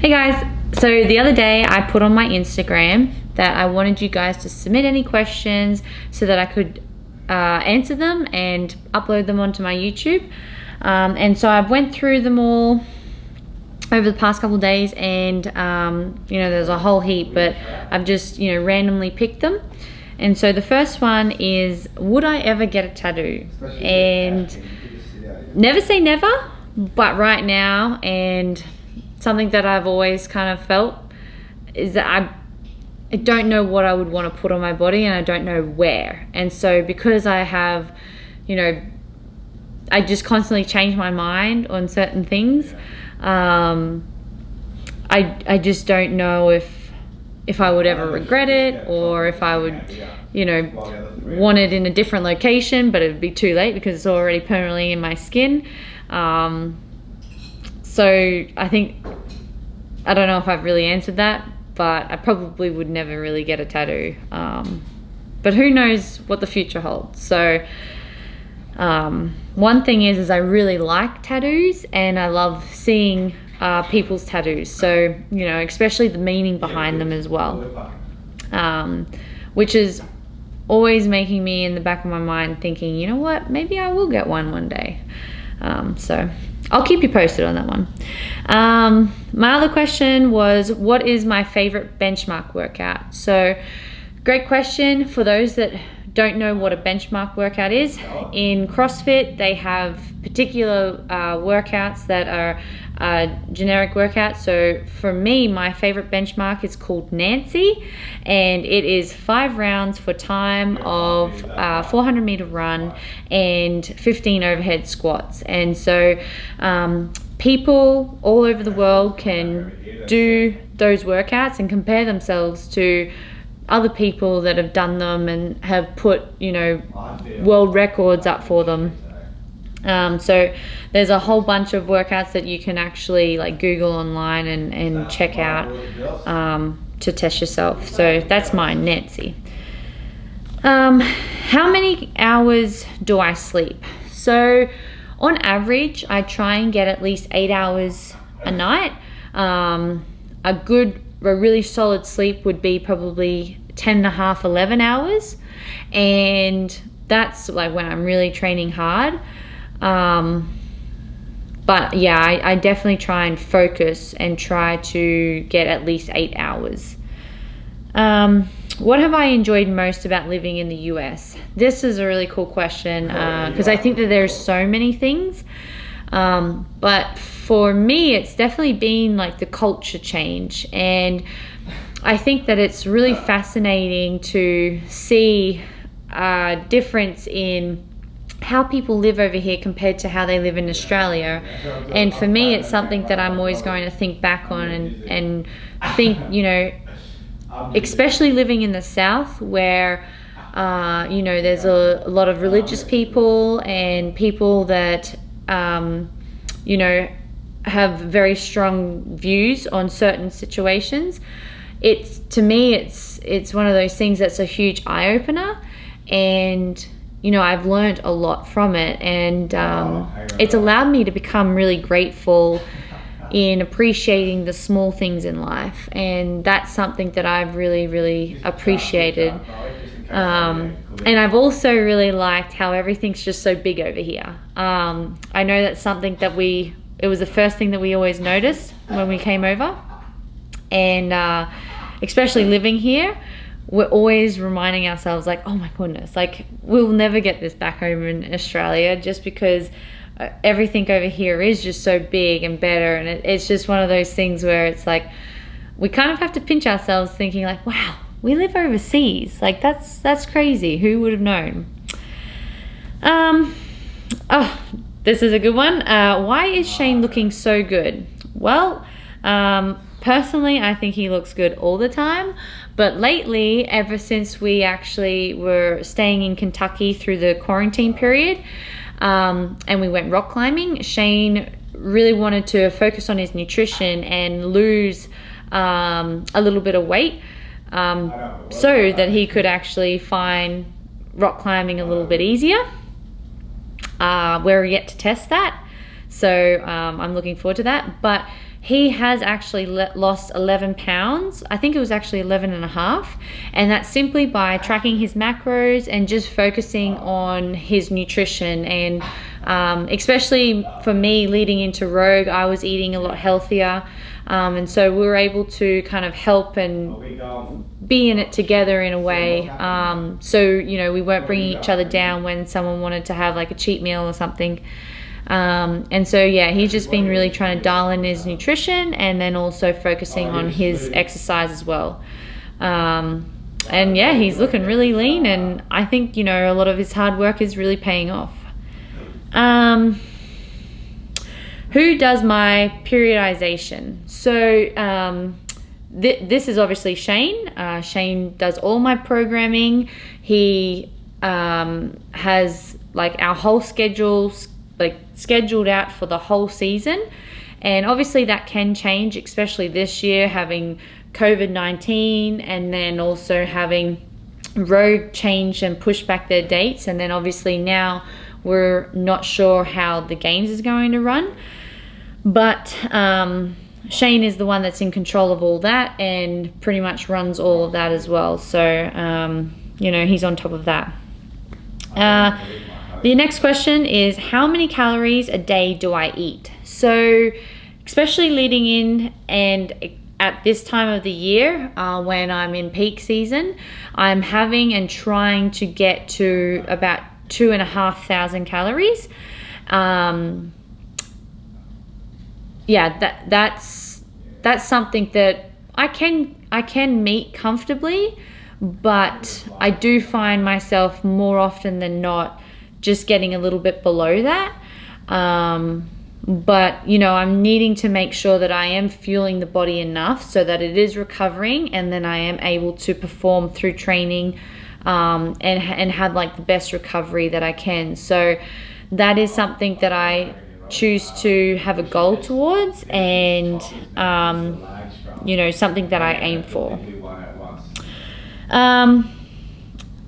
Hey guys, so the other day I put on my Instagram that I wanted you guys to submit any questions so that I could answer them and upload them onto my YouTube. And so I went through them all over the past couple of days, and there's a whole heap, but I've just randomly picked them. And so the first one is, would I ever get a tattoo? And never say never, but right now, and something that I've always kind of felt is that I don't know what I would want to put on my body, and I don't know where. And so because I have, I just constantly change my mind on certain things. I just don't know if I would ever regret it, or if I would, want it in a different location, but it would be too late because it's already permanently in my skin. So I don't know if I've really answered that, but I probably would never really get a tattoo. But who knows what the future holds. So one thing is I really like tattoos, and I love seeing people's tattoos. So, especially the meaning behind them as well, which is always making me in the back of my mind thinking, you know what, maybe I will get one day. So I'll keep you posted on that one. My other question was, what is my favorite benchmark workout? So great question. For those that don't know what a benchmark workout is, in CrossFit they have particular workouts that are generic workouts. So for me, my favorite benchmark is called Nancy, and it is 5 rounds for time of 400 meter run and 15 overhead squats. And so people all over the world can do those workouts and compare themselves to other people that have done them and have put world records up for them. So there's a whole bunch of workouts that you can actually Google online and check out to test yourself. So that's mine, Nancy. How many hours do I sleep? So on average, I try and get at least 8 hours a night. A really solid sleep would be probably 10 and a half, 11 hours. And that's when I'm really training hard. But yeah, I definitely try and focus and try to get at least 8 hours. What have I enjoyed most about living in the US? This is a really cool question, because I think that there's so many things. But for me, it's definitely been the culture change. And I think that it's really fascinating to see a difference in how people live over here compared to how they live in Australia. And for me, it's something that I'm always going to think back on and think, especially living in the South, where there's a lot of religious people and people that have very strong views on certain situations. To me, it's one of those things that's a huge eye-opener, and I've learned a lot from it, and it's allowed me to become really grateful in appreciating the small things in life, and that's something that I've really, really appreciated. And I've also really liked how everything's just so big over here. I know that's something that it was the first thing that we always noticed when we came over, and especially living here, we're always reminding ourselves oh my goodness, we'll never get this back home in Australia, just because everything over here is just so big and better. And it's just one of those things where it's we kind of have to pinch ourselves thinking wow, we live overseas. That's crazy. Who would have known? This is a good one. Why is Shane looking so good? Well, personally, I think he looks good all the time. But lately, ever since we actually were staying in Kentucky through the quarantine period, and we went rock climbing, Shane really wanted to focus on his nutrition and lose a little bit of weight, so that he could actually find rock climbing a little bit easier. We're yet to test that, so I'm looking forward to that. But he has actually lost 11 pounds. I think it was actually 11 and a half. And that's simply by tracking his macros and just focusing on his nutrition. And especially for me leading into Rogue, I was eating a lot healthier. And so we were able to kind of help and be in it together in a way. So, you know, we weren't bringing each other down when someone wanted to have like a cheat meal or something. And so, yeah, he's just been really trying to dial in his nutrition and then also focusing on his exercise as well. And yeah, he's looking really lean, and I think, you know, a lot of his hard work is really paying off. Who does my periodization? So this is obviously Shane. Shane does all my programming. He has like our whole schedules scheduled out for the whole season, and obviously that can change, especially this year having COVID-19 and then also having Rogue change and push back their dates, and then obviously now we're not sure how the games is going to run. But Shane is the one that's in control of all that and pretty much runs all of that as well. So, you know, he's on top of that. The next question is, how many calories a day do I eat? So, especially leading in and at this time of the year, when I'm in peak season, I'm having and trying to get to about 2,500 calories. Yeah, that's something that I can meet comfortably, but I do find myself more often than not just getting a little bit below that. But, you know, I'm needing to make sure that I am fueling the body enough so that it is recovering, and then I am able to perform through training and have like the best recovery that I can. So that is something that I choose to have a goal towards, and you know, something that I aim for.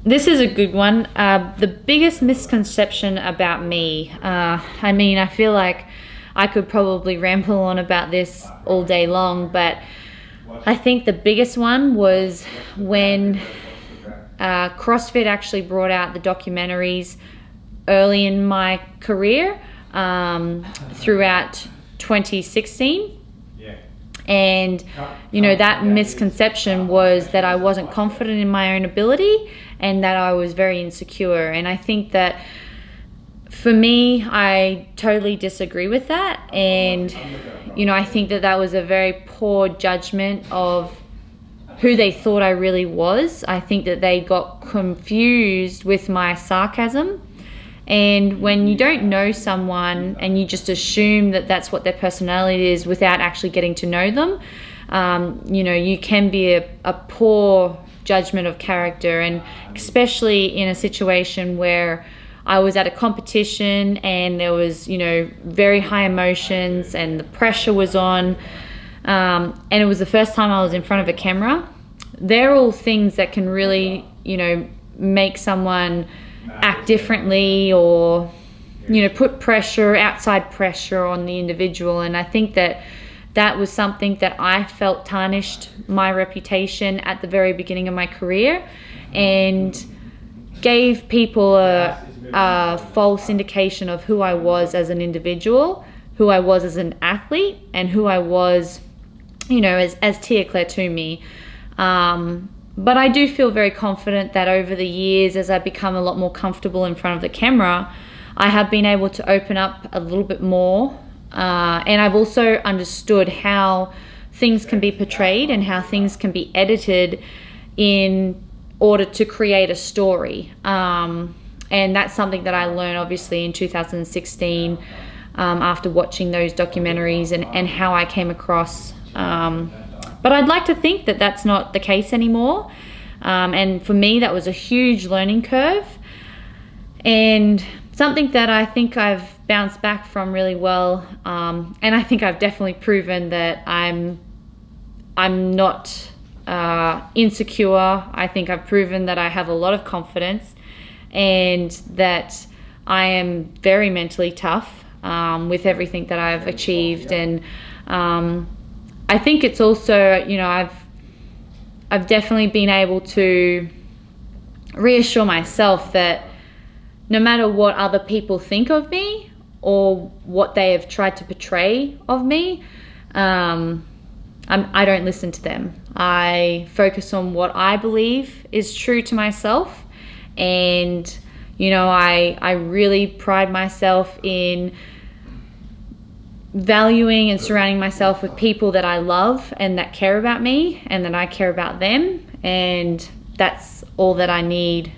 This is a good one. The biggest misconception about me. I mean, I feel like I could probably ramble on about this all day long, but I think the biggest one was when CrossFit actually brought out the documentaries early in my career, throughout 2016. And, you know, that misconception was that I wasn't confident in my own ability and that I was very insecure. And I think that for me, I totally disagree with that. And, you know, I think that that was a very poor judgment of who they thought I really was. I think that they got confused with my sarcasm. And when you don't know someone and you just assume that that's what their personality is without actually getting to know them, you know, you can be a poor judgment of character. And especially in a situation where I was at a competition and there was, you know, very high emotions and the pressure was on, and it was the first time I was in front of a camera. They're all things that can really, you know, make someone act differently or, you know, put pressure, outside pressure on the individual. And I think that that was something that I felt tarnished my reputation at the very beginning of my career and gave people a false indication of who I was as an individual, who I was as an athlete, and who I was, you know, as Tia-Clair to me. But I do feel very confident that over the years, as I become a lot more comfortable in front of the camera, I have been able to open up a little bit more. And I've also understood how things can be portrayed and how things can be edited in order to create a story. And that's something that I learned obviously in 2016 after watching those documentaries and how I came across. But I'd like to think that that's not the case anymore. And for me, that was a huge learning curve and something that I think I've bounced back from really well. And I think I've definitely proven that I'm not insecure. I think I've proven that I have a lot of confidence and that I am very mentally tough with everything that I've achieved. And I think it's also, you know, I've definitely been able to reassure myself that no matter what other people think of me or what they have tried to portray of me, I don't listen to them. I focus on what I believe is true to myself, and you know, I really pride myself in valuing and surrounding myself with people that I love and that care about me and that I care about them, and that's all that I need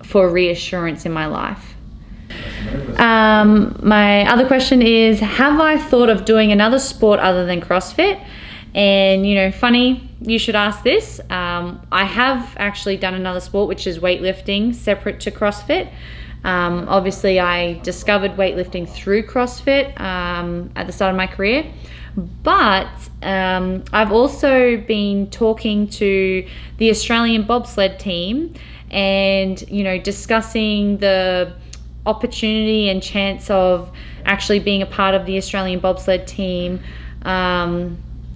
for reassurance in my life. My other question is, have I thought of doing another sport other than CrossFit? And you know, funny you should ask this. I have actually done another sport, which is weightlifting, separate to CrossFit. Obviously I discovered weightlifting through CrossFit at the start of my career, but I've also been talking to the Australian bobsled team and, you know, discussing the opportunity and chance of actually being a part of the Australian bobsled team,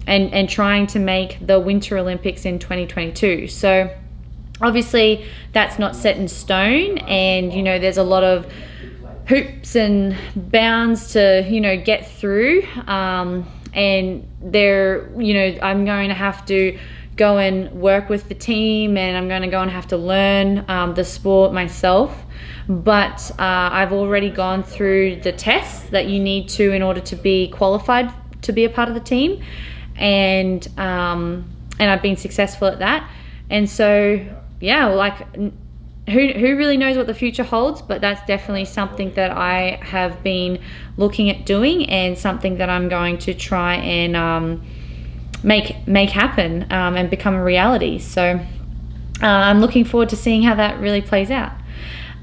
and trying to make the Winter Olympics in 2022. So obviously that's not set in stone, and you know, there's a lot of hoops and bounds to, you know, get through, and there, you know, I'm going to have to go and work with the team, and I'm going to go and have to learn the sport myself. But I've already gone through the tests that you need to in order to be qualified to be a part of the team, and I've been successful at that. And so yeah, like who really knows what the future holds, but that's definitely something that I have been looking at doing, and something that I'm going to try and make happen and become a reality. So I'm looking forward to seeing how that really plays out.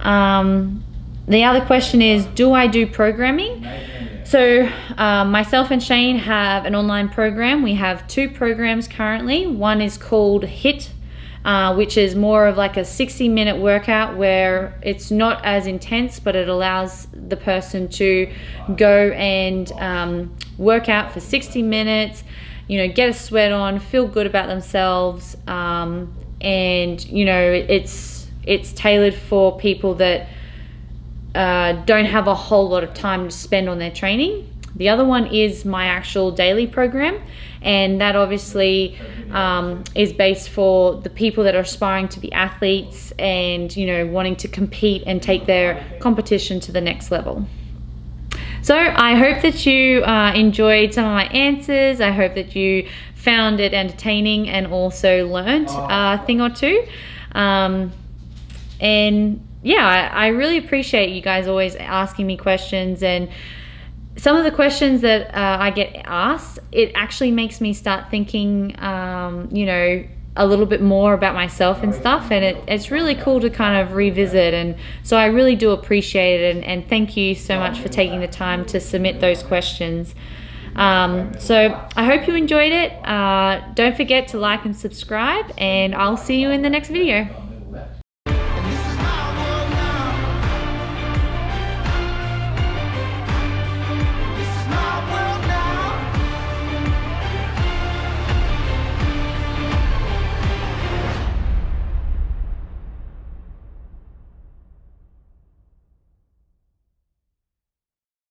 The other question is, do I do programming? So myself and Shane have an online program. We have 2 programs currently. One is called HIT, which is more of like a 60-minute workout where it's not as intense, but it allows the person to go and work out for 60 minutes, you know, get a sweat on, feel good about themselves, and you know, it's tailored for people that don't have a whole lot of time to spend on their training. The other one is my actual daily program, and that obviously is based for the people that are aspiring to be athletes and, you know, wanting to compete and take their competition to the next level. So I hope that you enjoyed some of my answers. I hope that you found it entertaining and also learned a thing or two. And yeah, I really appreciate you guys always asking me questions, and some of the questions that I get asked, it actually makes me start thinking, you know, a little bit more about myself and stuff, and it's really cool to kind of revisit. And so I really do appreciate it, and thank you so much for taking the time to submit those questions. So I hope you enjoyed it. Don't forget to like and subscribe, and I'll see you in the next video.